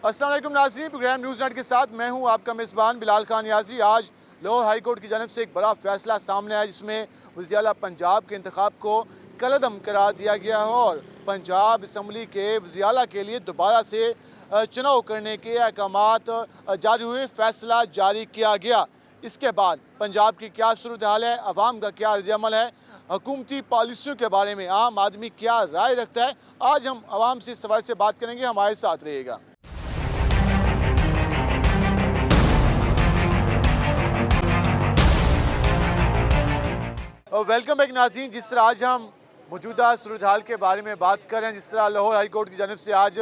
अस्सलाम वालेकुम नाज़रीन, प्रोग्राम न्यूज़ नेट के साथ मैं हूं आपका मेज़बान बिलाल खान याजी। आज लाहौर हाई कोर्ट की जानब से एक बड़ा फैसला सामने आया जिसमें वज़ीर आला पंजाब के इंतखाब को कलअदम करार दिया गया है और पंजाब असम्बली के वज़ीर आला के लिए दोबारा से चुनाव करने के अहकामात जारी हुए, फैसला जारी किया गया। इसके बाद पंजाब की क्या सूरत हाल है, अवाम का क्या रद्द-ए-अमल है, हुकूमती पॉलिसियों के बारे में आम आदमी क्या राय रखता है, आज हम आवाम से इस सवाल से बात करेंगे। हमारे साथ रहिएगा। वेलकम बैक नाज़रीन। जिस तरह आज हम मौजूदा सूरत हाल के बारे में बात कर रहे हैं, जिस तरह लाहौर हाई कोर्ट की जानब से आज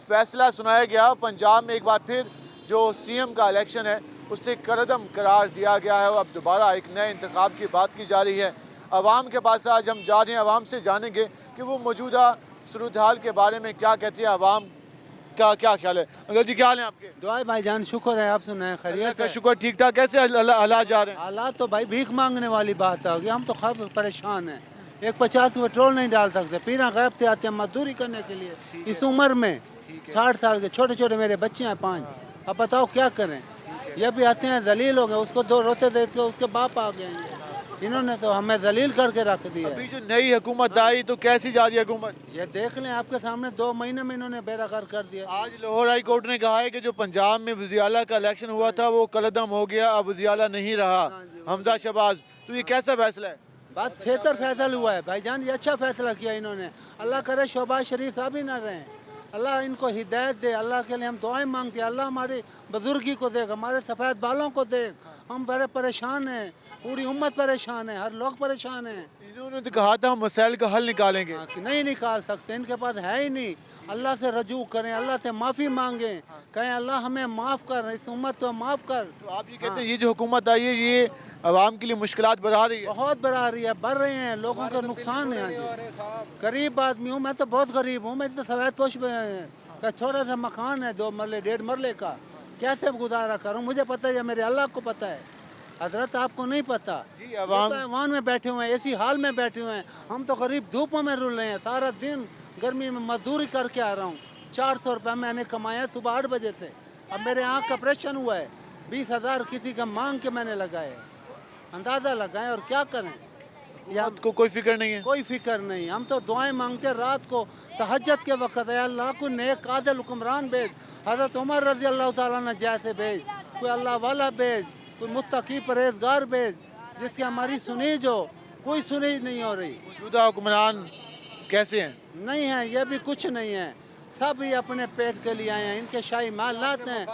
फैसला सुनाया गया, पंजाब में एक बार फिर जो CM का इलेक्शन है उससे कलअदम करार दिया गया है और अब दोबारा एक नए इंतखाब की बात की जा रही है। आवाम के पास आज हम जा रहे हैं, आवाम से जानेंगे कि वो मौजूदा सूरत हाल के बारे में क्या कहती है, आवाम का क्या ख्याल है। अंकल जी क्या हाल है आपके? दुआएं भाईजान, शुक्र है, आप सुनाए खैरियत का है? शुक्र, ठीक ठाक। कैसे हालात जा रहे हैं? हालात तो भाई भीख मांगने वाली बात होगी, हम तो खैर परेशान हैं। एक 50 पेट्रोल नहीं डाल सकते, पीना गैब से आते हैं मजदूरी करने के लिए इस उम्र में। 60 साल के छोटे छोटे मेरे बच्चे हैं 5। अब बताओ क्या करें? ये भी आते हैं जलील हो गए, उसको दो रोते देते उसके बाप आ गए हैं। इन्होंने तो हमें जलील करके रख दिया। अभी जो नई हुकूमत आई तो कैसी जा रही है हुकूमत? ये देख लें, आपके सामने 2 महीने में इन्होंने बेराकार कर दिया। आज लाहौर हाई कोर्ट ने कहा है कि जो पंजाब में वज़ीर आला का इलेक्शन हुआ था वो कलअदम हो गया, अब वज़ीर आला नहीं रहा हमजा शहबाज। तो ये कैसा फैसला है? बात 76 फैसला हुआ है भाईजान, ये अच्छा फैसला किया इन्होंने। अल्लाह करे शहबाज शरीफ साहब ही ना रहें, अल्लाह इनको हिदायत दे। अल्लाह के लिए हम दुआएं मांगते हैं, अल्लाह हमारी बुजुर्गी को देख, हमारे सफ़ेद बालों को देख। हम बड़े परेशान हैं, पूरी उम्मत परेशान है, हर लोग परेशान हैं। इन्होंने तो कहा था हम मसाइल का हल निकालेंगे। कि नहीं निकाल सकते, इनके पास है ही नहीं। अल्लाह से रजू करें, अल्लाह से माफ़ी मांगें, कहें अल्लाह हमें माफ़ कर, इस उम्मत को माफ़ कर। तो आप ये कहते हैं ये जो हुकूमत आई है ये आवाम के लिए मुश्किलात बढ़ा रही है? बहुत बढ़ा रही है, बढ़ रहे हैं, लोगों का नुकसान है। यहाँ गरीब आदमी हूँ, मैं तो बहुत गरीब हूँ, मेरी तो सफ़ेद पोश का छोटा सा मकान है, 2 मरले 1.5 मरले का। कैसे गुजारा करूँ? मुझे पता है, मेरे अल्लाह को पता है, हजरत आपको नहीं पता। जी आवाम ऐवान में बैठे हुए हैं, ऐसी हाल में बैठे हुए हैं, हम तो गरीब धूपों में रुल रहे हैं। सारा दिन गर्मी में मजदूरी करके आ रहा हूँ। 400 रुपये मैंने कमाया सुबह 8 बजे से। अब मेरे आँख का ऑपरेशन हुआ है, 20,000 किसी का मांग के मैंने लगाए, अंदाज़ा लगाए, और क्या करें? या को कोई फिक्र नहीं है? कोई फिक्र नहीं। हम तो दुआएं मांगते हैं रात को तहज्जुद के वक़्त, है अल्लाह को नेक आदिल हुक्मरान भेज, हज़रत उमर रज़ी अल्लाह तआला ने जैसे भेज, कोई अल्लाह वाला भेज, कोई मुत्तकी परहेजगार भेज, जिसकी हमारी सुनी जो कोई सुनी नहीं हो रही। मौजूदा हुक्मरान कैसे हैं? नहीं है, ये भी कुछ नहीं है, सब ही अपने पेट के लिए आए हैं, इनके शाही माल लाते हैं।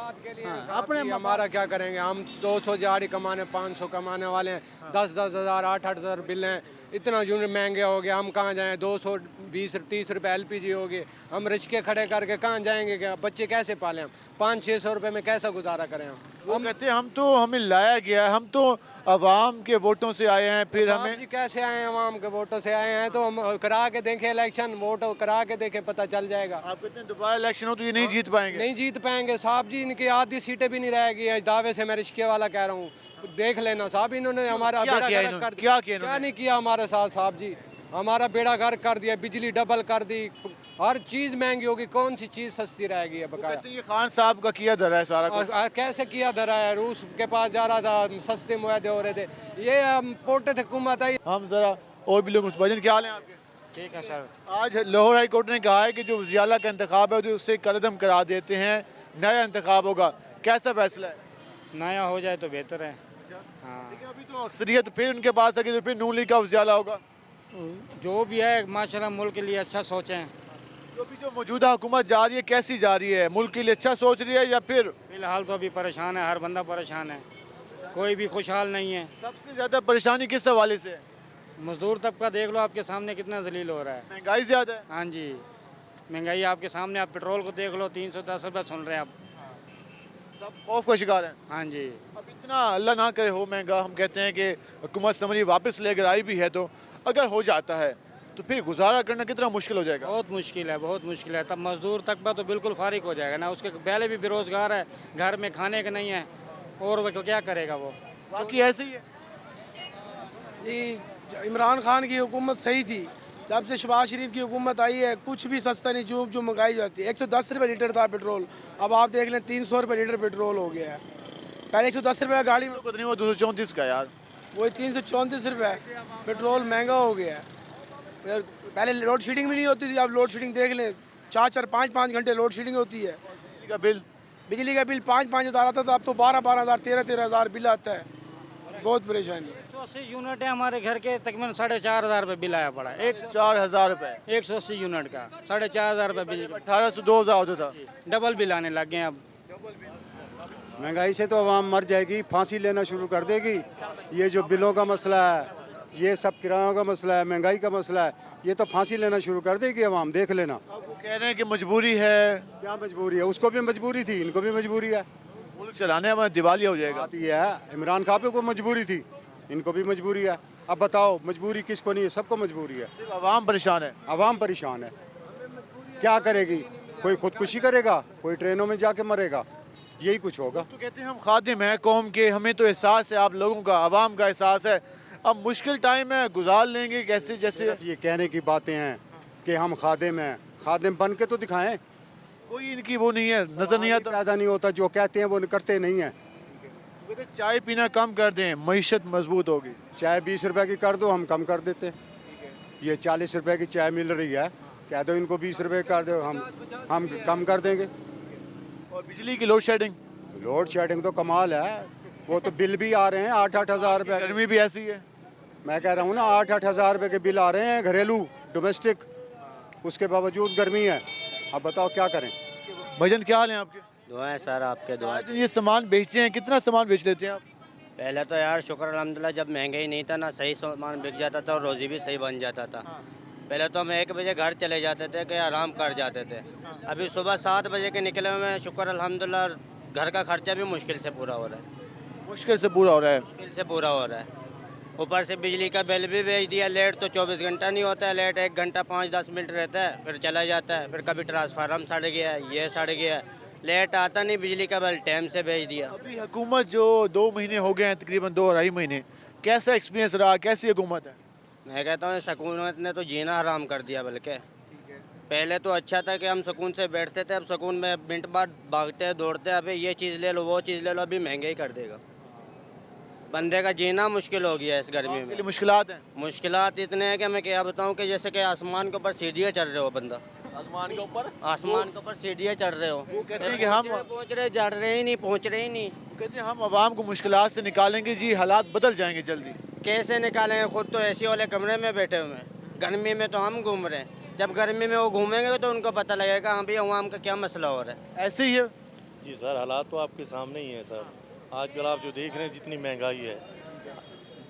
अपने हमारा क्या करेंगे? हम 200 दिहाड़ी कमाने, 500 कमाने वाले हैं, 10-10 हज़ार 8-8 हज़ार बिल हैं। इतना यूनिट महंगे हो गया, हम कहाँ जाएं? 220-30 रुपये LPG हो गए, हम रिश्के खड़े करके कहाँ जाएंगे? क्या बच्चे कैसे पालें? हम 500-600 रुपये में कैसा गुजारा करें? हम कहते हैं हम तो हमें लाया गया है, हम तो आवाम के वोटों से आए हैं, फिर साहब हमें जी कैसे आए हैं? आवाम के वोटों से आए हैं तो हम करा के देखें इलेक्शन, वोट करा के देखें, पता चल जाएगा। आप कहते हैं दोबारा इलेक्शन हो तो ये नहीं जीत पाएंगे? नहीं जीत पाएंगे साहब जी, इनकी आधी सीटें भी नहीं रहेगी। दावे से मैं रिश्के वाला कह रहा हूँ, देख लेना साहब। इन्होंने हमारा क्या बेड़ा किया गर्क इन्होंने? कर दिया। क्या नहीं किया हमारे साथ साहब जी? हमारा बेड़ा गर्क कर दिया, बिजली डबल कर दी, हर चीज़ महंगी होगी, कौन सी चीज़ सस्ती रहेगी? बकाया कहते हैं ये खान साहब का किया धरा है सारा कुछ। कैसे किया धरा है? रूस के पास जा रहा था, सस्ते मुआदे हो रहे थे। ये पोर्टेड हुकूमत आई। हम जरा और भी लोग, भाईजान क्या हाल है आपके? ठीक है सर। आज लाहौर हाई कोर्ट ने कहा है कि जो वज़ीर आला का इंतखाब है जो उससे कलअदम करा देते हैं, नया इंतखाब होगा, कैसा फैसला है? नया हो जाए तो बेहतर है। हाँ, लेकिन अभी तो अक्सरियत फिर उनके पास है कि तो फिर नून लीग का वज़ीर आला होगा। जो भी है माशाल्लाह मुल्क के लिए अच्छा सोचें। तो अभी जो मौजूदा हुकूमत जा रही है कैसी जा रही है? मुल्क के लिए अच्छा सोच रही है या फिर? फिलहाल तो अभी परेशान है, हर बंदा परेशान है, कोई भी खुशहाल नहीं है। सबसे ज़्यादा परेशानी किस हवाले से है? मजदूर तबका देख लो, आपके सामने कितना जलील हो रहा है। महंगाई ज़्यादा है। हाँ जी, महंगाई आपके सामने, आप पेट्रोल को देख लो, 310 रुपये सुन रहे हैं आप। सब खौफ का शिकार है। हाँ जी, अब इतना अल्लाह ना करे हो महंगा, हम कहते हैं कि हुकूमत समरी वापस लेकर आई भी है, तो अगर हो जाता है तो फिर गुजारा करना कितना मुश्किल हो जाएगा? बहुत मुश्किल है, बहुत मुश्किल है। तब मजदूर तबका तो बिल्कुल फारिग हो जाएगा ना, उसके पहले भी बेरोज़गार है, घर में खाने का नहीं है, और वो क्या करेगा वो? बाकी ऐसे ही है। जी, इमरान खान की हुकूमत सही थी, जब से शहबाज शरीफ की हुकूमत आई है कुछ भी सस्ता नहीं, जो महंगाई जाती है। 110 रुपये लीटर था पेट्रोल, अब आप देख लें 300 रुपये लीटर पेट्रोल हो गया है। पहले 110 रुपये गाड़ी में कुछ नहीं, वो 234 का यार। वही 334 रुपये पेट्रोल महंगा हो गया है। फिर पहले लोड शेडिंग भी नहीं होती थी, अब लोड शेडिंग देख लें, 4-4 5-5 घंटे लोड शेडिंग होती है। बिजली का बिल 5-5 हज़ार आता था, अब तो 12-12 हज़ार 13-13 हज़ार बिल आता है। बहुत परेशानी। 180 यूनिट है हमारे घर के, तकरीबन 4,500 रुपये बिल आया पड़ा है। 4,000 रुपए, 180 यूनिट का 4,500 रुपये बिजली 18 से 2,000 होता था। डबल बिल आने लग गए हैं अब। महंगाई से तो आवाम मर जाएगी, फांसी लेना शुरू कर देगी। ये जो बिलों का मसला है, ये सब किरायों का मसला है, महंगाई का मसला है, ये तो फांसी लेना शुरू कर देगी आवाम, देख लेना। अब वो कह रहे हैं कि मजबूरी है। क्या मजबूरी है? उसको भी मजबूरी थी, इनको भी मजबूरी है। मुल्क चलाने में दिवालिया हो जाएगा। बात ये है, इमरान खान को मजबूरी थी, इनको भी मजबूरी है। अब बताओ मजबूरी किसको नहीं है? सबको मजबूरी है। सिर्फ आवाम परेशान है। आवाम परेशान है, क्या करेगी? कोई खुदकुशी करेगा, कोई ट्रेनों में जाके मरेगा, यही कुछ होगा। तो कहते हैं हम खादिम हैं कौम के, हमें तो एहसास है, आप लोगों का, आवाम का एहसास है। अब मुश्किल टाइम है, गुजार लेंगे कैसे? जैसे ये कहने की बातें हैं कि हम खादिम हैं, खादिम बन के तो दिखाएं। कोई इनकी वो नहीं है, नजर नहीं आता। पैदा नहीं होता, जो कहते हैं वो करते नहीं है। कहते हैं चाय पीना कम कर दें, मईशत मजबूत होगी। चाय 20 रुपए की कर दो, हम कम कर देते। ये 40 रुपए की चाय मिल रही है, कह दो इनको 20 रुपए कर दो, हम कम कर देंगे। और बिजली की लोड शेडिंग, लोड शेडिंग तो कमाल है, वो तो बिल भी आ रहे हैं 8-8 हज़ार रुपये। गर्मी भी ऐसी है। मैं कह रहा हूँ ना, 8-8 हज़ार रुपये के बिल आ रहे हैं घरेलू, डोमेस्टिक, उसके बावजूद गर्मी है। अब बताओ क्या करें। भजन क्या हाल है आपके? दुआएं सर, आपके दुआ। आज ये सामान बेचते हैं, कितना सामान बेच लेते हैं आप? पहले तो यार शुक्र अल्हम्दुलिल्लाह, जब महंगाई नहीं था ना, सही सामान बिक जाता था और रोज़ी भी सही बन जाता था। पहले तो हम 1 बजे घर चले जाते थे कि आराम कर जाते थे। अभी सुबह 7 बजे के निकले में शुक्र अल्हम्दुलिल्लाह घर का खर्चा भी मुश्किल से पूरा हो रहा है। मुश्किल से पूरा हो रहा है। मुश्किल से पूरा हो रहा है। ऊपर से बिजली का बिल भी भेज दिया। लेट तो 24 घंटा नहीं होता है, लेट 1 घंटा 5-10 मिनट रहता है, फिर चला जाता है। फिर कभी ट्रांसफार्मर सड़ गया है, ये सड़ गया है, लेट आता नहीं, बिजली का बिल टाइम से भेज दिया। अभी हुकूमत जो 2 महीने हो गए हैं, तकरीबन 2-2.5 महीने, कैसा एक्सपीरियंस रहा? कैसी हुकूमत है? मैं कहता हूँ सुकून ने तो जीना हराम कर दिया। बल्कि पहले तो अच्छा था कि हम सुकून से बैठते थे, अब सुकून में मिनट बाद भागते दौड़ते, अभी ये चीज़ ले लो, वो चीज़ ले लो, अभी महंगाई कर देगा। बंदे का जीना मुश्किल हो गया है इस गर्मी में। मुश्किलात हैं। मुश्किलात इतने हैं कि मैं क्या बताऊँ कि जैसे कि आसमान के ऊपर सीढ़ियाँ चढ़ रहे हो बंदा। आसमान के ऊपर सीढ़ियाँ चढ़ रहे हो। वो कहते हैं कि हम पहुँच रहे, चढ़ रहे ही नहीं, पहुँच रहे ही नहीं। कहते हैं हम आवाम को मुश्किलात से निकालेंगे जी, हालात बदल जाएंगे जल्दी। कैसे निकालेंगे? खुद तो एसी वाले कमरे में बैठे हुए हैं, गर्मी में तो हम घूम रहे हैं। जब गर्मी में वो घूमेंगे तो उनको पता लगेगा हाँ भाई अवाम का क्या मसला हो रहा है। ऐसे ही है जी सर, हालात तो आपके सामने ही है सर। आजकल आप जो देख रहे हैं जितनी महंगाई है,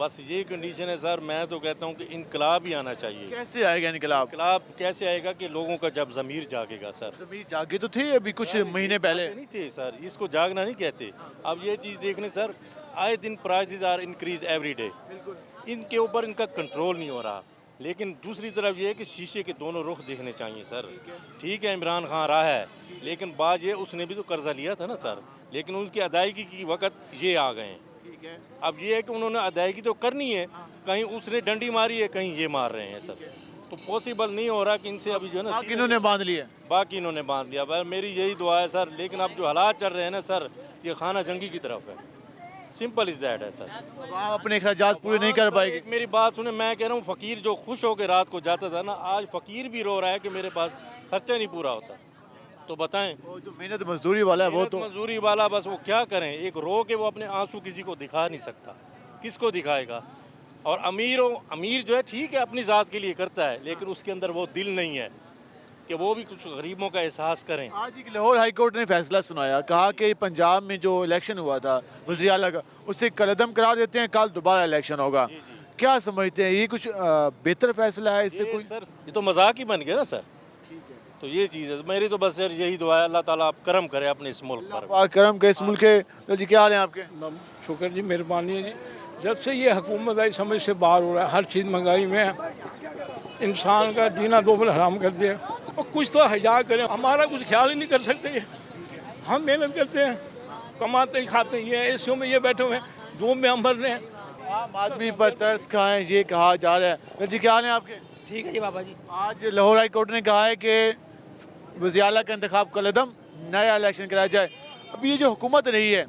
बस ये कंडीशन है सर। मैं तो कहता हूँ कि इनकलाब ही आना चाहिए। कैसे आएगा इनकलाब? इनकलाब कैसे आएगा कि लोगों का जब ज़मीर जागेगा सर। अभी जागे तो थे अभी कुछ महीने पहले। नहीं थे सर, इसको जागना नहीं कहते। अब ये चीज़ देखने सर, आए दिन prices are increase every day. इनके ऊपर इनका कंट्रोल नहीं हो रहा। लेकिन दूसरी तरफ ये है कि शीशे के दोनों रुख देखने चाहिए सर। ठीक है, इमरान खान रहा है, लेकिन बात ये उसने भी तो कर्जा लिया था ना सर, लेकिन उनकी अदायगी की वक्त ये आ गए हैं। अब ये है कि उन्होंने अदायगी तो करनी है, कहीं उसने डंडी मारी है, कहीं ये मार रहे हैं सर। तो पॉसिबल नहीं हो रहा कि इनसे अभी जो है ना, इन्होंने बांध लिया, बाकी इन्होंने बांध लिया। भाई मेरी यही दुआ है सर। लेकिन अब जो हालात चल रहे हैं ना सर, ये खाना जंगी की तरफ है। सिंपल इज दैट है सर। आप अपने अखराजात पूरे नहीं कर पाएंगे। मेरी बात सुने, मैं कह रहा हूँ फ़कीर जो खुश होकर रात को जाता था ना, आज फ़कीर भी रो रहा है कि मेरे पास खर्चा नहीं पूरा होता। तो बताएं, वो जो मेहनत मजदूरी वाला है वो तो मजदूरी वाला, बस वो क्या करें? एक रो के वो अपने आंसू किसी को दिखा नहीं सकता, किसको दिखाएगा? और अमीर जो है ठीक है अपनी ज़ात के लिए करता है, लेकिन उसके अंदर वो दिल नहीं है कि वो भी कुछ गरीबों का एहसास करें। आज एक लाहौर हाई कोर्ट ने फैसला सुनाया, कहा कि पंजाब में जो इलेक्शन हुआ था वज़ीर आला का, उसे कलअदम करार देते हैं, कल दोबारा इलेक्शन होगा। क्या समझते हैं, ये कुछ बेहतर फैसला है इससे? कोई सर ये तो मजाक ही बन गया ना सर। तो ये चीज़ है मेरी, तो बस सर यही दुआ है, अल्लाह ताला आप करम करे अपने इस मुल्क पर। करम के इस मुल्क के। जी क्या हाल है आपके? शुक्र जी, मेहरबानी है जी। जब से ये हुकूमत आई समझ से बाहर हो रहा है, हर चीज़ महंगाई में है, इंसान का जीना दोबल हराम कर दिया। और कुछ तो हजा करें, हमारा कुछ ख्याल ही नहीं कर सकते। हम मेहनत करते हैं, कमाते ही खाते हैं, ये एसियों में ये बैठे हुए हैं, धूप में हम भर रहे हैं। आम आदमी पर तरस खाएं, ये कहा जा रहा है। जी क्या हाल है आपके? ठीक है जी बाबा जी। आज लाहौर हाई कोर्ट ने कहा है कि वज़ीर आला का इंतखाब कलदम, नया इलेक्शन कराया जाए। अब ये जो हुकूमत रही है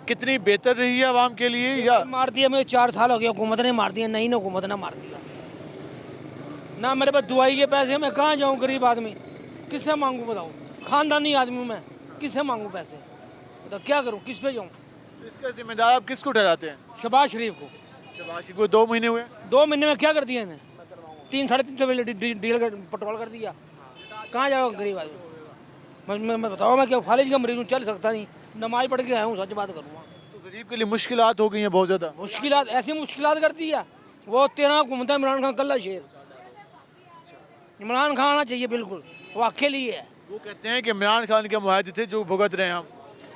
कितनी बेहतर रही है आवाम के लिए, या मार दिया मुझे 4 साल हो गया, हुकूमत ने मार दिया, नई हुकूमत ने मार दिया ना। मेरे पास दुआई के पैसे, मैं कहाँ जाऊँ? गरीब आदमी किससे मांगूँ बताओ? खानदानी आदमी हूँ मैं, किससे मांगूँ पैसे? बताओ क्या करूँ, किस पे जाऊँ? इसका जिम्मेदार आप किसको ठहराते हैं? शहबाज शरीफ को। शहबाज शरीफ को 2 महीने हुए। 2 महीने में क्या कर दिया इन्हें? 3-3.5 डील पेट्रोल कर दिया। कहाँ जाओ गरीब आदमी? मैं बताओ, मैं क्या फालिज का मरीज हूँ, चल सकता नहीं, नमाज पढ़ के आया हूँ, सच बात करूँगा। तो गरीब के लिए मुश्किलात हो गई हैं बहुत ज़्यादा। मुश्किलात, ऐसी मुश्किलात कर दी है वो। 13 घूमता है इमरान खान, कल्ला शेर। इमरान खान आना चाहिए बिल्कुल, वो अकेले ही है। वो कहते हैं कि इमरान खान के मुआहदे थे जो भुगत रहे हैं हम।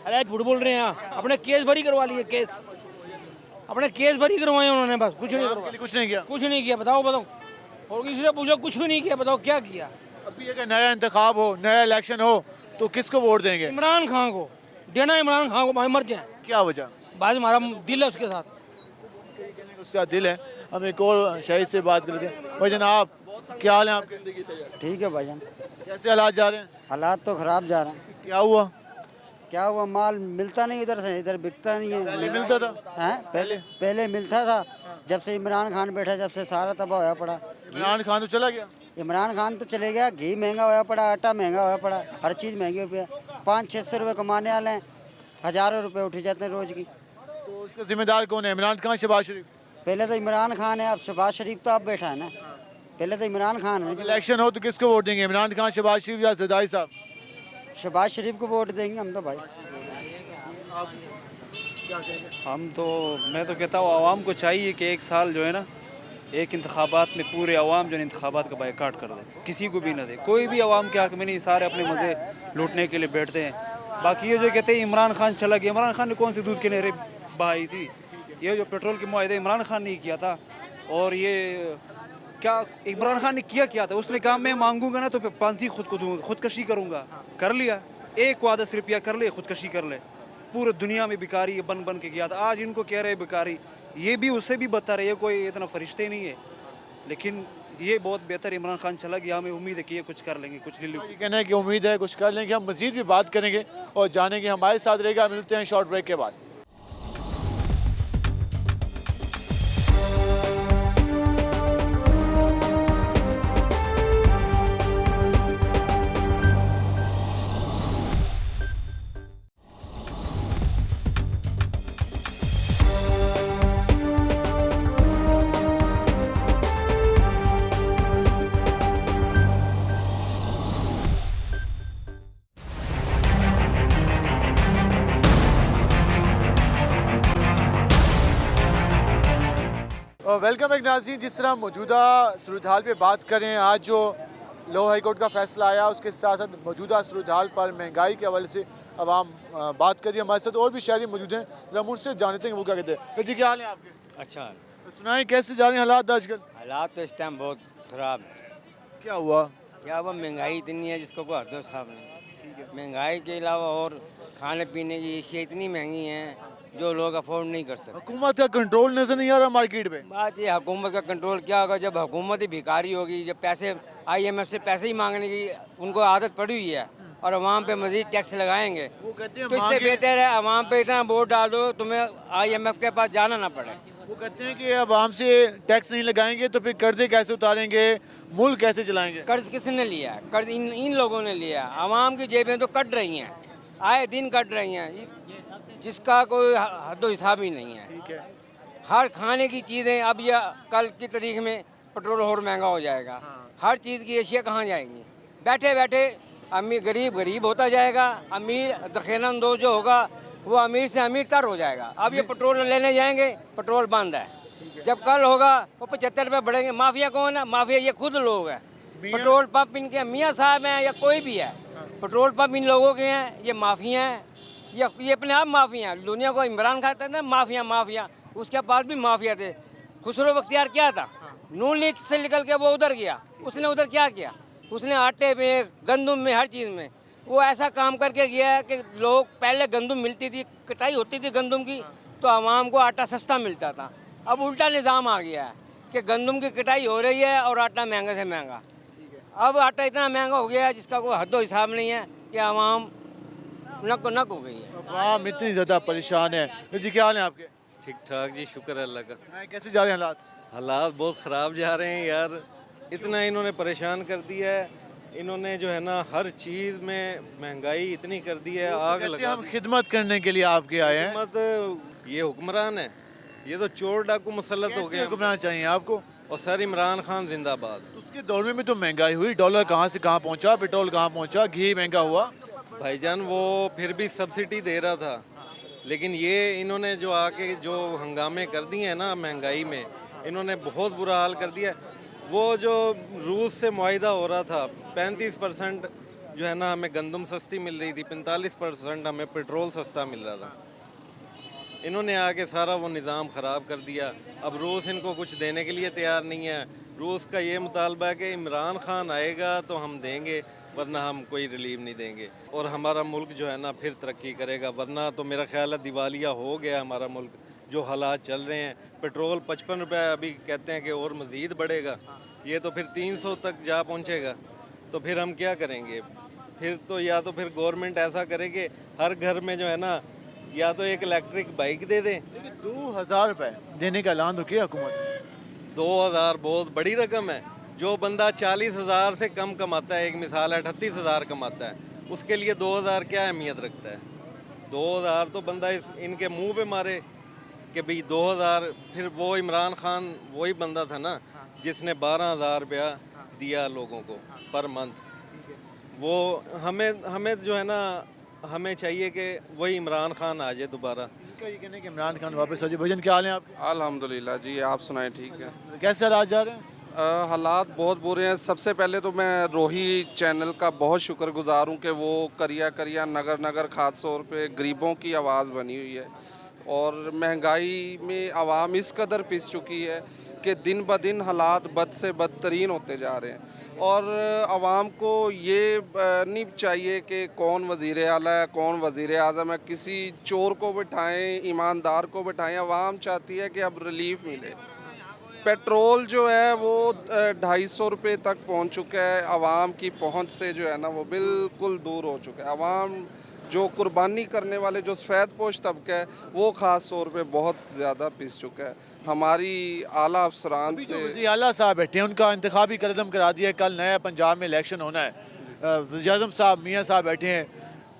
अरे झूठ बोल रहे हैं, अपने केस भरी करवा लिए, केस अपने केस भरी करवाए उन्होंने, बस कुछ नहीं करवाया। कुछ नहीं किया, कुछ नहीं किया। बताओ और किसी से पूछो, कुछ भी नहीं किया। बताओ क्या किया? अभी अगर नया इंतखाब हो, नया इलेक्शन हो तो किसको वोट देंगे? इमरान खान को देना, इमरान खान को, भाई मर जाए। क्या वजह? बाद हमारा दिल है उसके साथ, उसका दिल है। हम एक और शहीद से बात करते हैं। भाई जनाब, क्या हाल है आपके? ठीक है भाईजान, कैसे हालात जा रहे हैं? हालात तो ख़राब जा रहे हैं। क्या हुआ? क्या हुआ, माल मिलता नहीं इधर से, इधर बिकता नहीं है। पहले मिलता था? हैं? पहले मिलता था, जब से इमरान खान बैठा, जब से सारा तबाह होया पड़ा। इमरान खान तो चला गया। इमरान खान तो चले गया, घी महंगा होया पड़ा, आटा महंगा होया पड़ा, हर चीज़ महंगी हो गई। 500-600 रुपये कमाने वाले हैं, हज़ारों रुपये उठ जाते हैं रोज़ की। तो उसका जिम्मेदार कौन है? इमरान खान, शहबाज शरीफ? पहले तो इमरान खान है, अब शहबाज शरीफ तो अब बैठा है ना। पहले तो इमरान खान है। इलेक्शन हो तो किसको वोट देंगे? इमरान खान, शहबाज शरीफ या ज़रदारी साहब? शहबाज शरीफ को वोट देंगे हम तो भाई। मैं तो कहता हूँ आवाम को चाहिए कि एक साल जो है ना, एक इंतखाबात में पूरे आवाम जो है इंतखाबात का बायकाट कर दे, किसी को भी ना दे। कोई भी आवाम के हक में नहीं, सारे अपने मज़े लूटने के लिए बैठते हैं। बाकी ये जो कहते हैं इमरान खान चला गया, इमरान खान ने कौन सी दूध की नहरें बहाई थी? ये जो पेट्रोल के मुआहदे इमरान खान ने किया था। और ये क्या इमरान खान ने क्या था? उसने कहा मैं मांगूंगा ना तो फांसी खुद को दूंगा, खुदकशी करूंगा। कर लिया, एक वादा सिर्फ किया, कर ले, खुदकशी कर ले। पूरे दुनिया में भिखारी बन के गया था, आज इनको कह रहे भिखारी। ये भी उससे भी बदतर है, ये कोई इतना फरिश्ते नहीं है। लेकिन ये बहुत बेहतर, इमरान खान चला गया, हमें उम्मीद है कि ये कुछ कर लेंगे, कुछ ये कहना है कि उम्मीद है कुछ कर लेंगे। हम मज़ीद भी बात करेंगे और जानेंगे। हमारे साथ रहेगा। मिलते हैं शॉर्ट ब्रेक के बाद। वेलकम एक नाज़रीन। जिस तरह मौजूदा सूरत हाल पे बात करें, आज जो लाहौर हाई कोर्ट का फैसला आया, उसके साथ साथ मौजूदा सूरत हाल पर महंगाई के हवाले से आवाम बात करिए। हमारे साथ और भी शहरी मौजूद हैं, जरा हम उनसे जानते हैं वो क्या कहते हैं। जी क्या हाल है आपके? अच्छा, तो सुनाएं कैसे जा रहे हैं हालात आजकल? हालात तो इस टाइम बहुत ख़राब है। क्या हुआ? क्या हुआ, महंगाई इतनी है जिसको कोई हद साहब नहीं। महंगाई के अलावा और खाने पीने की चीज़ें इतनी महंगी हैं जो लोग अफोर्ड नहीं कर सकते। हुकूमत का कंट्रोल नजर नहीं आ रहा मार्केट पे। बात ये, हुकूमत का कंट्रोल क्या होगा जब हुकूमत ही भिखारी होगी, जब पैसे IMF से पैसे ही मांगने की उनको आदत पड़ी हुई है और अवाम पे मजीद टैक्स लगाएंगे। वो कहते हैं तो इससे बेहतर है अवाम पे इतना वोट डाल दो तुम्हें IMF के पास जाना ना पड़े। वो कहते हैं कि आवाम से टैक्स नहीं लगाएंगे तो फिर कर्जे कैसे उतारेंगे, मुल्क कैसे चलाएंगे? कर्ज किसने लिया है? कर्ज इन लोगों ने लिया है। आवाम की जेबें तो कट रही हैं, आए दिन कट रही हैं, जिसका कोई हद हिसाब ही नहीं है। ठीक है। हर खाने की चीज़ें अब या कल की तारीख में पेट्रोल और महंगा हो जाएगा। हर चीज़ की एशिया कहाँ जाएंगी? बैठे बैठे अमीर गरीब होता जाएगा, अमीर दखीनंदोज जो होगा वो अमीर से अमीर तर हो जाएगा। अब ये पेट्रोल लेने जाएंगे, पेट्रोल बंद है। जब कल होगा वो 75 रुपये बढ़ेंगे। माफिया कौन है? माफिया ये खुद लोग हैं। पेट्रोल पंप इनके मियाँ साहब हैं या कोई भी है, पेट्रोल पंप इन लोगों के हैं। ये माफिया हैं, ये अपने आप माफिया हैं। दुनिया को इमरान खान कहते हैं माफिया, उसके पास भी माफिया थे। खुसरो बख्तियार क्या था? नून लीग से निकल के वो उधर गया। उसने उधर क्या किया? उसने आटे में, गंदम में, हर चीज़ में वो ऐसा काम करके गया है कि लोग पहले गंदम मिलती थी, कटाई होती थी गंदम की तो आवाम को आटा सस्ता मिलता था। अब उल्टा निज़ाम आ गया है कि गंदम की कटाई हो रही है और आटा महंगे से महंगा। अब आटा इतना महंगा हो गया है जिसका कोई हद हिसाब नहीं है कि आवाम नक नक हो गई है। आवाम इतनी ज़्यादा परेशान है। जी क्या हाल है आपके? ठीक ठाक जी, शुक्र है अल्लाह का। सुनाएं, कैसे जा रहे हैं हालात? हालात बहुत ख़राब जा रहे हैं यार, इतना इन्होंने परेशान कर दिया है। इन्होंने जो है ना हर चीज़ में महंगाई इतनी कर दी है, आग कहते हैं लगा हम दी। खिदमत करने के लिए आपके आए हैं। हुकूमत ये हुक्मरान है, ये तो चोर डाकू मुसल्लत हो कैसे गए। हुक्मरान चाहिए आपको? और सर इमरान खान जिंदाबाद। उसके दौर में भी तो महंगाई हुई, डॉलर कहाँ से कहाँ पहुँचा, पेट्रोल कहाँ पहुँचा, घी महंगा हुआ। भाईजान वो फिर भी सब्सिडी दे रहा था, लेकिन ये इन्होंने जो आके जो हंगामे कर दिए हैं ना महंगाई में, इन्होंने बहुत बुरा हाल कर दिया है। वो जो रूस से मुआहिदा हो रहा था 35% जो है ना हमें गंदम सस्ती मिल रही थी, 45% हमें पेट्रोल सस्ता मिल रहा था। इन्होंने आके सारा वो निज़ाम ख़राब कर दिया। अब रूस इनको कुछ देने के लिए तैयार नहीं है। रूस का ये मुतालबा है कि इमरान खान आएगा तो हम देंगे, वरना हम कोई रिलीफ नहीं देंगे और हमारा मुल्क जो है ना फिर तरक्की करेगा। वरना तो मेरा ख्याल है दिवालिया हो गया हमारा मुल्क, जो हालात चल रहे हैं। पेट्रोल 55 रुपये अभी कहते हैं कि और मज़ीद बढ़ेगा, ये तो फिर 300 तक जा पहुँचेगा। तो फिर हम क्या करेंगे? फिर तो या तो फिर गवर्नमेंट ऐसा करे कि हर घर में जो है ना या तो एक इलेक्ट्रिक बाइक दे दें। 2000 रुपये देने का ऐलान तो किया हुकूमत। 2000 बहुत बड़ी रकम है। जो बंदा 40,000 से कम कमाता है, एक मिसाल है 38,000 कमाता है, उसके लिए 2000 क्या अहमियत रखता है? 2000 तो बंदा इनके मुंह पे मारे कि भाई 2000। फिर वो इमरान खान वही बंदा था ना जिसने 12,000 रुपया दिया लोगों को पर मंथ। वो हमें जो है ना हमें चाहिए कि वही इमरान खान आ जाए दोबारा। इनका ये कहना है कि इमरान खान वापस आ जाए। भजन क्या हाल है आपके? अल्हम्दुलिल्लाह जी, आप सुनाएं? ठीक है। कैसे हालात जा रहे हैं? हालात बहुत बुरे हैं। सबसे पहले तो मैं रोही चैनल का बहुत शुक्रगुजार हूँ कि वो करिया करिया नगर नगर खादसों पे गरीबों की आवाज़ बनी हुई है। और महंगाई में आवाम इस कदर पिस चुकी है कि दिन ब दिन हालात बद से बदतरीन होते जा रहे हैं। और आवाम को ये नहीं चाहिए कि कौन वज़ीर आला है, कौन वज़ीर आज़म है, किसी चोर को बिठाएं, ईमानदार को बिठाएं। आवाम चाहती है कि अब रिलीफ मिले। पेट्रोल जो है वो 250 रुपये तक पहुंच चुका है। आवाम की पहुंच से जो है ना वो बिल्कुल दूर हो चुका है। आवाम जो कुर्बानी करने वाले जो सफ़ेद पोश तबका है वो ख़ास तौर पे बहुत ज़्यादा पिस चुका है। हमारी आला अफसरान से वज़ीर आला साहब बैठे हैं, उनका इंतखाबी कदम करा दिया है। कल नया पंजाब में इलेक्शन होना है। वज़ीर आज़म साहब मियाँ साहब बैठे हैं।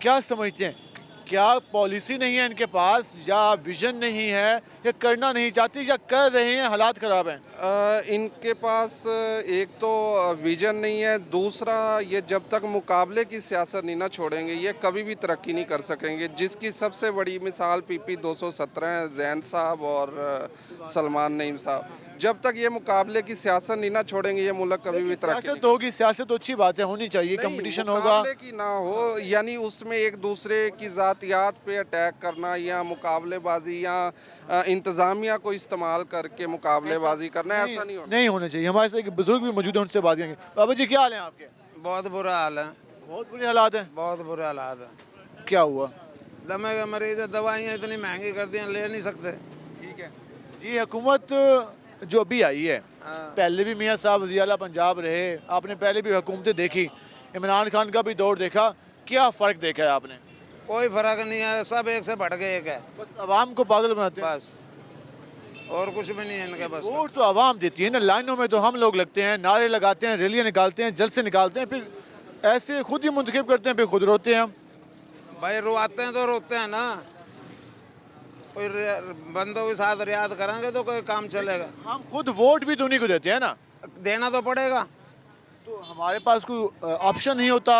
क्या समझते हैं, क्या पॉलिसी नहीं है इनके पास, या विजन नहीं है, या करना नहीं चाहते, या कर रहे हैं हालात ख़राब हैं? इनके पास एक तो विजन नहीं है, दूसरा ये जब तक मुकाबले की सियासत नहीं ना छोड़ेंगे ये कभी भी तरक्की नहीं कर सकेंगे। जिसकी सबसे बड़ी मिसाल PP 217 है, जैन साहब और सलमान नईम साहब। जब तक ये मुकाबले की सियासत नहीं ना छोड़ेंगे ये मुल्क कभी भी तरक्की सियासत होगी। सियासत तो अच्छी बात है, होनी चाहिए, कंपटीशन होगा। मुकाबले की ना हो, यानी उसमें एक दूसरे की ज़ातियात पे अटैक करना या मुकाबलेबाजी या इंतज़ामिया को इस्तेमाल करके मुकाबलेबाजी करना, ऐसा नहीं होना चाहिए। हमारे साथ एक बुजुर्ग भी मौजूद है, उनसे बात करेंगे। बाबा जी क्या हाल है आपके? बहुत बुरा हाल है। बहुत बुरे हालात हैं? बहुत बुरे हालात है। क्या हुआ? दमे के मरीज है, दवाइयाँ इतनी महंगी कर दी हैं, ले नहीं सकते। ठीक है जी। हुकूमत जो अभी आई है, पहले भी मियाँ साहब वज़ीर आला पंजाब रहे, आपने पहले भी हुकूमतें देखी, इमरान खान का भी दौर देखा, क्या फ़र्क देखा है आपने? कोई फ़र्क नहीं है, सब एक से बढ़ के एक है। बस आवाम को पागल बनाते हैं बस, और कुछ भी नहीं है इनके बस। वोट तो आवाम देती है ना। लाइनों में तो हम लोग लगते हैं, नारे लगाते हैं, रैलियाँ निकालते हैं, जलसे निकालते हैं, फिर ऐसे खुद ही मुंतखब करते हैं, फिर खुद रोते हैं हम। भाई रोआते हैं तो रोते हैं ना, कोई बंदों के साथ रियाद करेंगे तो कोई काम चलेगा। हम खुद वोट भी तो उन्हीं को देते हैं ना, देना तो पड़ेगा। तो हमारे पास कोई ऑप्शन नहीं होता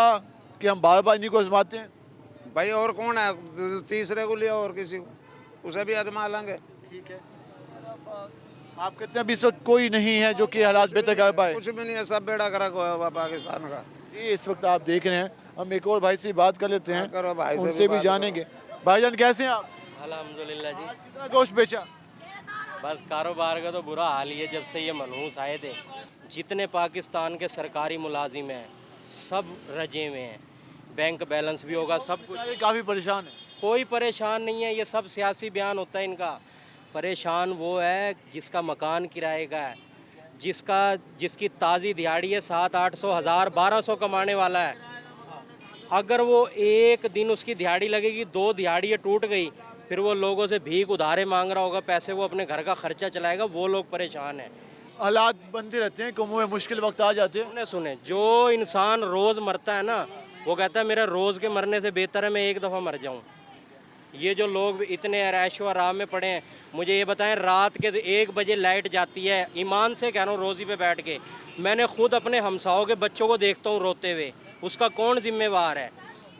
कि हम बार बार इन्हीं को आजमाते हैं। भाई और कौन है तीसरे को लिया, और किसी को, उसे भी आजमा लेंगे। ठीक है, आप कहते हैं अभी इस वक्त कोई नहीं है जो कि हालात बेहतर कर पाए? कुछ भी नहीं है, सब बेड़ा करा हुआ पाकिस्तान का। जी इस वक्त आप देख रहे हैं, हम एक और भाई से बात कर लेते हैं, करो भाई से उनसे भी जानेंगे। भाईजान कैसे हैं आप? अल्हम्दुलिल्लाह जी। कितना गोश्त बेचा? बस कारोबार का तो बुरा हाल ही है। जब से ये मनहूस आए थे, जितने पाकिस्तान के सरकारी मुलाजिम हैं सब रजे में हैं। बैंक बैलेंस भी होगा, सब कुछ। काफ़ी परेशान है। कोई परेशान नहीं है, ये सब सियासी बयान होता है इनका। परेशान वो है जिसका मकान किराए का है, जिसकी ताज़ी दिहाड़ी है 700-800 हज़ार 1200 कमाने वाला है, अगर वो एक दिन उसकी दिहाड़ी लगेगी, 2 दिहाड़ी टूट गई, फिर वो लोगों से भीख उधारे मांग रहा होगा, पैसे वो अपने घर का खर्चा चलाएगा, वो लोग परेशान हैं। हालात बनते रहते हैं, कौमों में मुश्किल वक्त आ जाते हैं। सुने जो इंसान रोज़ मरता है ना, वो कहता है मेरा रोज़ के मरने से बेहतर है मैं एक दफ़ा मर जाऊँ। ये जो लोग इतने ऐशो आराम में पड़े हैं, मुझे ये बताएं, रात के 1 बजे लाइट जाती है, ईमान से कह रहा हूँ, रोज़ी पे बैठ के मैंने खुद अपने हमसाओं के बच्चों को देखता हूँ रोते हुए, उसका कौन जिम्मेवार है?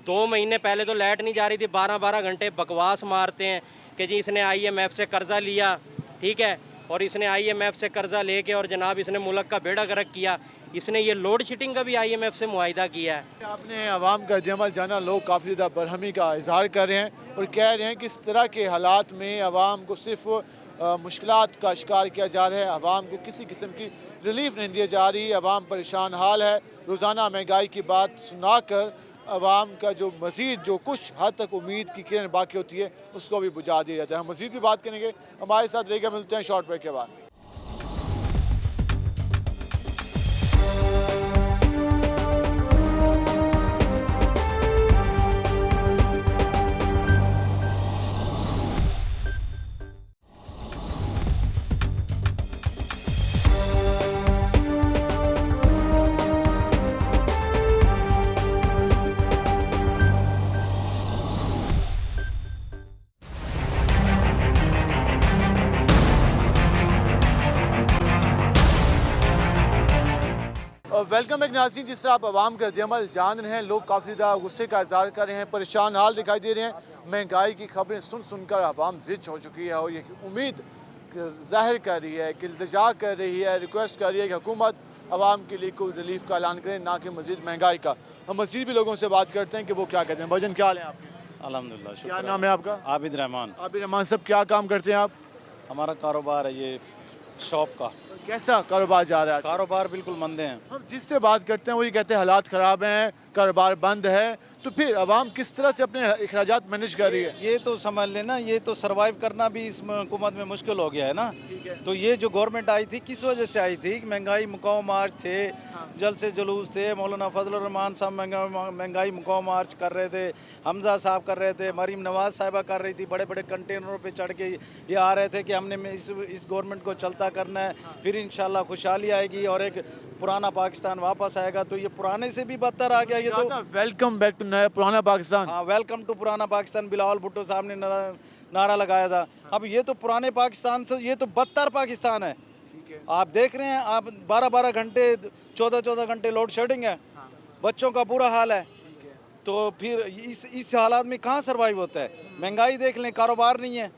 2 महीने पहले तो लाइट नहीं जा रही थी, 12-12 घंटे बकवास मारते हैं कि जी इसने IMF से कर्जा लिया, ठीक है, और इसने IMF से कर्जा लेके और जनाब इसने मुल्क का बेड़ा गर्क किया, इसने ये लोड शेडिंग का भी IMF से मुआहिदा किया है। आपने आवाम का जमल जाना, लोग काफ़ी ज़्यादा बरहमी का इजहार कर रहे हैं और कह रहे हैं कि इस तरह के हालात में आवाम को सिर्फ मुश्किलात का शिकार किया जा रहा है, आवाम को किसी किस्म की रिलीफ नहीं दी जा रही, आवाम परेशान हाल है। रोज़ाना महंगाई की बात सुनाकर आवाम का जो मज़ीद जो कुछ हद तक उम्मीद की किरण बाकी होती है उसको भी बुझा दिया जाता है। हम मज़ीद भी बात करेंगे, हमारे साथ रहेगा, मिलते हैं शॉर्ट ब्रेक के बाद। वेलकम एक नाज़रीन, जिस तरह आप आवाम का अमल जान रहे हैं, लोग काफ़ी ज़्यादा गुस्से का इज़हार कर रहे हैं, परेशान हाल दिखाई दे रहे हैं। महंगाई की खबरें सुन सुनकर आवाम ज़िद हो चुकी है और ये उम्मीद ज़ाहिर कर रही है, कि इल्तिजा कर रही है, रिक्वेस्ट कर रही है कि हुकूमत आवाम के लिए कोई रिलीफ का ऐलान करें, ना कि मज़ीद महंगाई का। हम मज़ीद भी लोगों से बात करते हैं कि वो क्या कहते हैं। भजन क्या हाल है आपके? अल्हम्दुलिल्लाह, क्या नाम है आपका? आबिद रहमान। आबिद रहमान साहब, क्या काम करते हैं आप? हमारा कारोबार है ये शॉप का। कैसा कारोबार जा रहा है? कारोबार बिल्कुल मंदे हैं। हम जिससे बात करते हैं वही कहते हैं हालात ख़राब हैं, कारोबार बंद है, तो फिर आवाम किस तरह से अपने अखराजात मैनेज कर रही है? ये तो समझ लेना, ये तो सरवाइव करना भी इस हुकूमत में मुश्किल हो गया है ना। तो ये जो गवर्नमेंट आई थी किस वजह से आई थी? महंगाई मुकाम मार्च थे, जल्द से जुलूस थे, मौलाना फजल रहमान साहब महंगाई मुकाम मार्च कर रहे थे, हमजा साहब कर रहे थे, मरीम नवाज साहिबा कर रही थी, बड़े बड़े कंटेनरों पे चढ़ के ये आ रहे थे कि हमने इस गवर्नमेंट को चलता करना है, फिर इंशाल्लाह खुशहाली आएगी और एक पुराना पाकिस्तान वापस आएगा। तो ये पुराने से भी बदतर आ गया। ये तो वेलकम बैक टू नया पुराना पाकिस्तान। हाँ, वेलकम टू पुराना पाकिस्तान बिलावल भुट्टो साहब ने नारा लगाया था। अब ये तो पुराने पाकिस्तान से ये तो बदतर पाकिस्तान है। आप देख रहे हैं, आप 12-12 घंटे 14-14 घंटे लोड शेडिंग है, बच्चों का बुरा हाल है। तो फिर इस हालात में कहाँ सर्वाइव होता है? महंगाई देख लें, कारोबार नहीं है,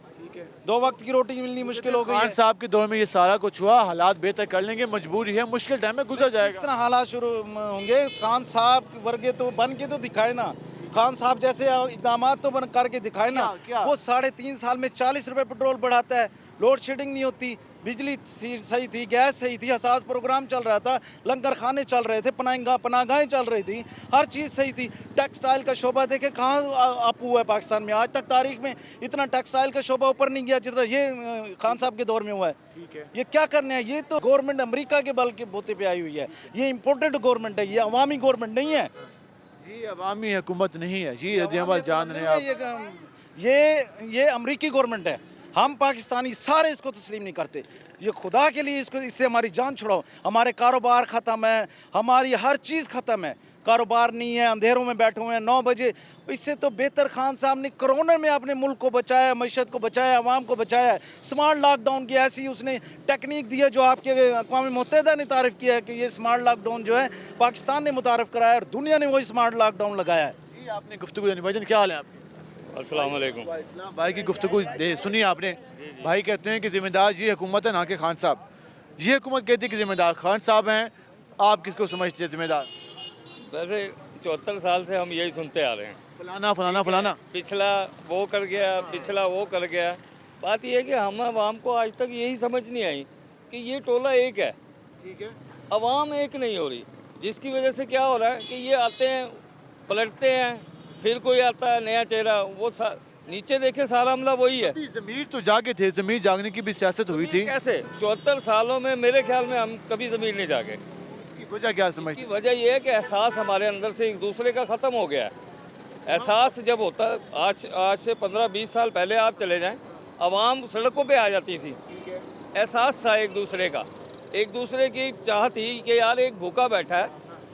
2 वक्त की रोटी मिलनी मुश्किल हो गई है। खान साहब के दौर में ये सारा कुछ हुआ, हालात बेहतर कर लेंगे, मजबूरी है, मुश्किल टाइम में गुजर जाएगा। इस तरह हालात शुरू होंगे। खान साहब वर्गे तो बन के तो दिखाए ना, खान साहब जैसे इकदाम तो बन करके दिखाए ना। वो 3.5 साल में 40 रुपए पेट्रोल बढ़ाता है, लोड शेडिंग नहीं होती, बिजली सही थी, गैस सही थी, हसास प्रोग्राम चल रहा था, लंगर खाने चल रहे थे, पनाहगाहें चल रही थी, हर चीज़ सही थी। टेक्सटाइल का शोबा देखे कहाँ अप हुआ है पाकिस्तान में। आज तक तारीख में इतना टेक्सटाइल का शोबा ऊपर नहीं गया जितना ये खान साहब के दौर में हुआ है। ये क्या करने हैं? ये तो गवर्नमेंट अमेरिका के बल के बोते पे आई हुई है। ये इम्पोर्टेड गवर्नमेंट है, ये अवामी गवर्नमेंट नहीं है जी, अवामी हुकूमत नहीं है जी, अमल जान रहे हैं आप। ये अमरीकी गवर्नमेंट है। हम पाकिस्तानी सारे इसको तस्लीम नहीं करते। ये खुदा के लिए इससे हमारी जान छुड़ाओ। हमारे कारोबार ख़त्म है, हमारी हर चीज़ ख़त्म है, कारोबार नहीं है, अंधेरों में बैठे हुए हैं 9 बजे। इससे तो बेहतर खान साहब ने कोरोना में अपने मुल्क को बचाया, मईशत को बचाया, आवाम को बचाया। स्मार्ट लॉकडाउन की ऐसी उसने टेक्निक दी है जो आपके अक़वाम मुत्तहिदा ने तारीफ़ किया है कि ये स्मार्ट लॉकडाउन जो है पाकिस्तान ने मुतारफ़ कराया और दुनिया ने वही स्मार्ट लॉकडाउन लगाया है। जी, आपने गुफ्तगू जानी। भाईजान क्या हाल है आपकी? अस्सलाम वालेकुम। भाई की गुफ्तगू सुनी आपने। भाई कहते हैं कि जिम्मेदार ये हुकूमत है, ना कि खान साहब। ये हुकूमत कहती है कि जिम्मेदार खान साहब हैं, आप किसको समझते हैं जिम्मेदार? वैसे 74 साल से हम यही सुनते आ रहे हैं, फलाना फलाना फलाना, पिछला वो कर गया, पिछला वो कर गया। बात ये है कि हम आवाम को आज तक यही समझ नहीं आई कि ये टोला एक है, ठीक है, आवाम एक नहीं हो रही, जिसकी वजह से क्या हो रहा है कि ये आते हैं, पलटते हैं, फिर कोई आता है नया चेहरा, नीचे देखे सारा अमला वही है। ज़मीर तो जागे थे, ज़मीर जागने की भी सियासत हुई थी। कैसे 74 सालों में मेरे ख्याल में हम कभी ज़मीर नहीं जागे। इसकी वजह क्या समझते? इसकी वजह ये है कि एहसास हमारे अंदर से एक दूसरे का ख़त्म हो गया है। एहसास जब होता, आज से 15-20 साल पहले आप चले जाएं, आवाम सड़कों पे आ जाती थी। एहसास था एक दूसरे का, एक दूसरे की चाह थी कि यार एक भूखा बैठा है,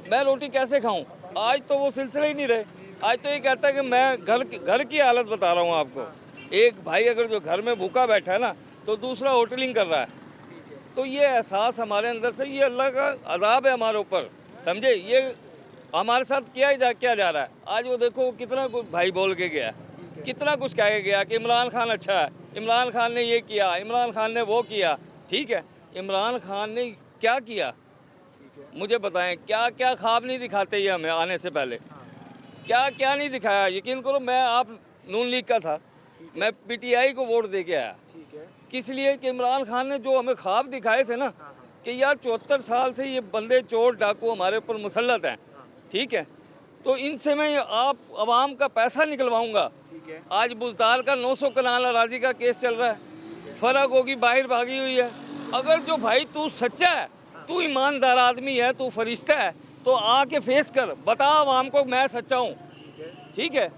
मैं रोटी कैसे खाऊं। आज तो वो सिलसिले ही नहीं रहे। आज तो ये कहता है कि मैं घर की हालत बता रहा हूँ आपको। एक भाई अगर जो घर में भूखा बैठा है ना, तो दूसरा होटलिंग कर रहा है। तो ये एहसास हमारे अंदर से, ये अल्लाह का अजाब है हमारे ऊपर, समझे। ये हमारे साथ क्या जा रहा है। आज वो देखो कितना कुछ भाई बोल के गया, कितना कुछ कह के गया कि इमरान खान अच्छा है, इमरान खान ने ये किया, इमरान खान ने वो किया। ठीक है, इमरान खान ने क्या किया मुझे बताएं। क्या क्या ख्वाब नहीं दिखाते ये हमें आने से पहले, क्या क्या नहीं दिखाया। यकीन करो, मैं आप नून लीग का था, मैं पीटीआई को वोट दे के आया। किस लिए कि इमरान खान ने जो हमें ख्वाब दिखाए थे ना, कि यार 74 साल से ये बंदे चोर डाकू हमारे ऊपर मुसल्लत हैं। ठीक है, तो इनसे मैं आप आवाम का पैसा निकलवाऊंगा। आज बुजदार का 900 कनाल अराजी का केस चल रहा है, फ़र्क होगी बाहर भागी हुई है। अगर जो भाई तू सच्चा है, तू ईमानदार आदमी है, तू फरिश्ता है, तो आके फेस कर, बता आवाम को मैं सच्चा हूँ। ठीक है,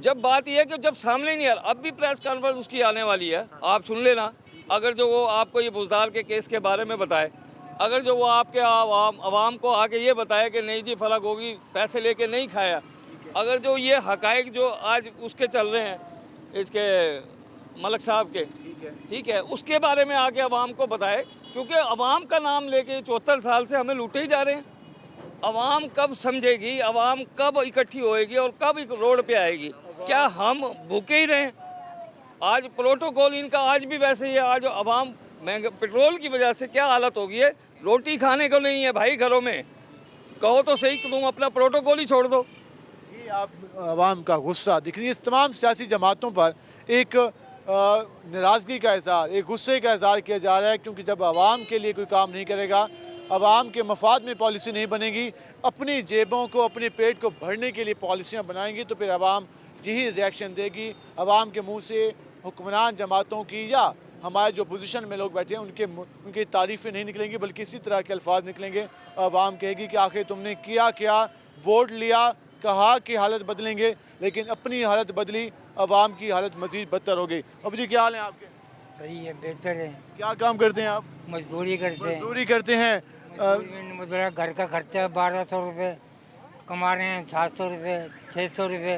जब बात यह है कि जब सामने नहीं आ रहा, अब भी प्रेस कॉन्फ्रेंस उसकी आने वाली है, आप सुन लेना। अगर जो वो आपको ये बुजदार के केस के बारे में बताए, अगर जो वो आपके आवाम को आके ये बताए कि नहीं जी फ़र्क होगी, पैसे लेके नहीं खाया, अगर जो ये हकायक जो आज उसके चल रहे हैं, इसके मलक साहब के, ठीक है, उसके बारे में आके आवाम को बताए। क्योंकि आवाम का नाम लेके 74 साल से हमें लूटे ही जा रहे हैं। आवाम कब समझेगी, आवाम कब इकट्ठी होएगी और कब रोड पे आएगी? क्या हम भूखे ही रहें? आज प्रोटोकॉल इनका आज भी वैसे ही है। आज आवाम महंगे पेट्रोल की वजह से क्या हालत हो गई है, रोटी खाने को नहीं है भाई घरों में। कहो तो सही कि तुम अपना प्रोटोकॉल ही छोड़ दो। ये आप आवाम का गुस्सा दिख रही है। इस तमाम सियासी जमातों पर एक नाराज़गी का इज़हार, एक गुस्से का इज़हार किया जा रहा है, क्योंकि जब आवाम के लिए कोई काम नहीं करेगा, आवाम के मफाद में पॉलिसी नहीं बनेगी, अपनी जेबों को, अपने पेट को भरने के लिए पॉलिसियाँ बनाएंगी, तो फिर आवाम यही रिएक्शन देगी। आवाम के मुँह से हुक्मरान जमातों की या हमारे जो पोजीशन में लोग बैठे हैं उनकी तारीफ़ें नहीं निकलेंगी, बल्कि इसी तरह के अल्फाज निकलेंगे। आवाम कहेगी कि आखिर तुमने किया क्या, वोट लिया, कहा कि हालत बदलेंगे, लेकिन अपनी हालत बदली, आवाम की हालत मज़ीद बदतर हो गई। अब जी क्या हाल है आपके? सही है, बेहतर है। क्या काम करते हैं आप? मजदूरी करते हैं। मजदूरी करते हैं। मतलब घर का खर्चा 1200 रुपये कमा रहे हैं, 700 रुपये, 600 रुपये,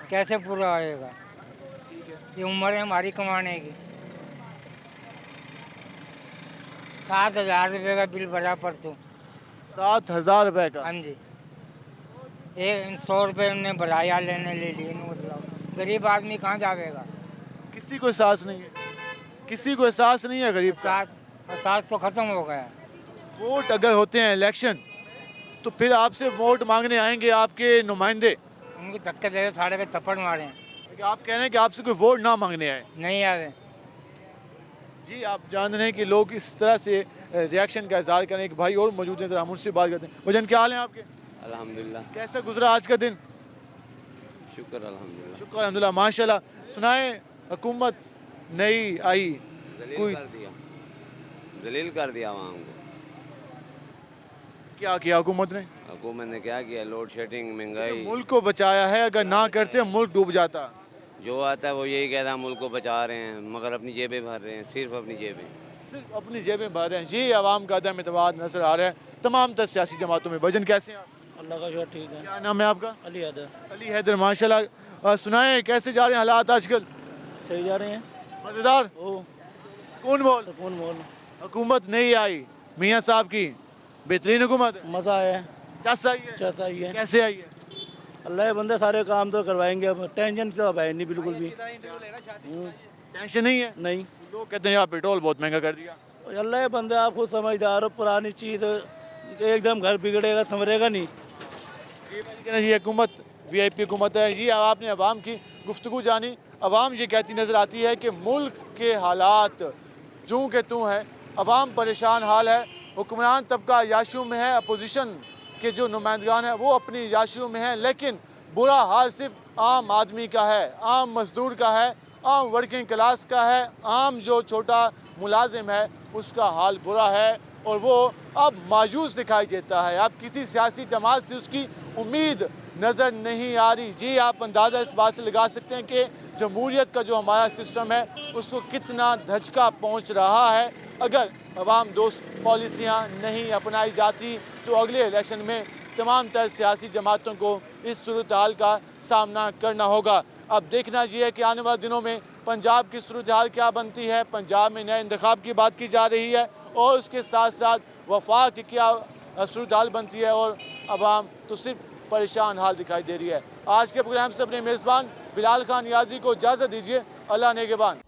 कैसे पूरा आएगा? ये उम्र है हमारी कमाने की। 7000 रुपये का बिल भरा परसों। 7000 रुपये का? हाँ जी। 100 रुपये उन्हें बराया लेने ले लिए। मतलब गरीब आदमी कहाँ जाएगा? किसी को एहसास नहीं है, किसी को एहसास नहीं है। गरीब एहसास तो ख़त्म हो गया। वोट अगर होते हैं इलेक्शन, तो फिर आपसे वोट मांगने आएंगे आपके नुमाइंदे, उनको धक्के दे साढ़े के थप्पड़ मारे हैं। आप कह रहे हैं कि आपसे कोई वोट ना मांगने आए? नहीं आए जी। आप जान रहे हैं कि लोग इस तरह से रिएक्शन का इज़हार करें। एक भाई और मौजूद हैं, ज़रा मुझसे बात करते हैं। भजन क्या हाल है आपके? अल्हम्दुलिल्लाह। कैसा गुजरा आज का दिन? शुक्र अल्हम्दुलिल्लाह। शुक्र अल्हम्दुलिल्लाह, माशाल्लाह। सुनाए, हुकूमत नई आई, कोई जलील कर दिया आवाम को। क्या किया हुकूमत ने? हुकूमत ने क्या किया? लोड शेडिंग, महंगाई। मुल्क को बचाया है, अगर ना करते मुल्क डूब जाता। जो आता है वो यही कहता है मुल्क को बचा रहे हैं, मगर अपनी जेबें भर रहे हैं, सिर्फ अपनी जेबें, सिर्फ अपनी जेबें भर रहे हैं। ये आवाम का अदम एतमाद नजर आ रहा है तमाम तर सियासी जमातों में। भजन कैसे हैं आप? अल्लाह का शुक्र ठीक है। क्या नाम है आपका? अली हैदर। अली हैदर, माशाल्लाह। सुनाए, कैसे जा रहे हैं हालात आजकल? सही जा रहे हैं, मजेदार। कौन बोल? कौन बोल? हुकूमत नहीं आई, मियाँ साहब की बेहतरीन हुकूमत है। मज़ा आया, चस आई है। चस आई है। कैसे आई है? अल्लाह के बंदे सारे काम तो करवाएंगे, अब टेंशन तो अब है नहीं बिल्कुल भी। टेंशन नहीं है? नहीं। लोग कहते हैं यार पेट्रोल बहुत महंगा कर दिया। अल्लाह के बंदे आप खुद समझदार हो, पुरानी चीज़ एकदम घर बिगड़ेगा संवरेगा नहीं। ये हुकूमत VIP हुकूमत है। ये आपने अवाम की गुफ्तगू जानी। अवाम ये कहती नज़र आती है कि मुल्क के हालात जूँ के तूँ हैं, अवाम परेशान हाल है, हुक्मरान तबका याशू में है, अपोजिशन के जो नुमाइंदगान हैं वो अपनी याशू में हैं, लेकिन बुरा हाल सिर्फ आम आदमी का है, आम मजदूर का है, आम वर्किंग क्लास का है, आम जो छोटा मुलाजिम है उसका हाल बुरा है और वो अब मायूस दिखाई देता है। अब किसी सियासी जमात से उसकी उम्मीद नज़र नहीं आ रही। जी, आप अंदाज़ा इस बात से लगा सकते हैं कि जमहूरियत का जो हमारा सिस्टम है उसको कितना धचका पहुंच रहा है। अगर अवाम दोस्त पॉलिसियां नहीं अपनाई जाती तो अगले इलेक्शन में तमाम तर सियासी जमातों को इस सूरत हाल का सामना करना होगा। अब देखना ये है कि आने वाले दिनों में पंजाब की सूरत हाल क्या बनती है। पंजाब में नए इंतखाब की बात की जा रही है और उसके साथ साथ वफाक की क्या सूरत हाल बनती है और अवाम तो सिर्फ परेशान हाल दिखाई दे रही है। आज के प्रोग्राम से अपने मेज़बान बिलाल खान नियाज़ी को इजाज़त दीजिए। अल्लाह नेगेबान।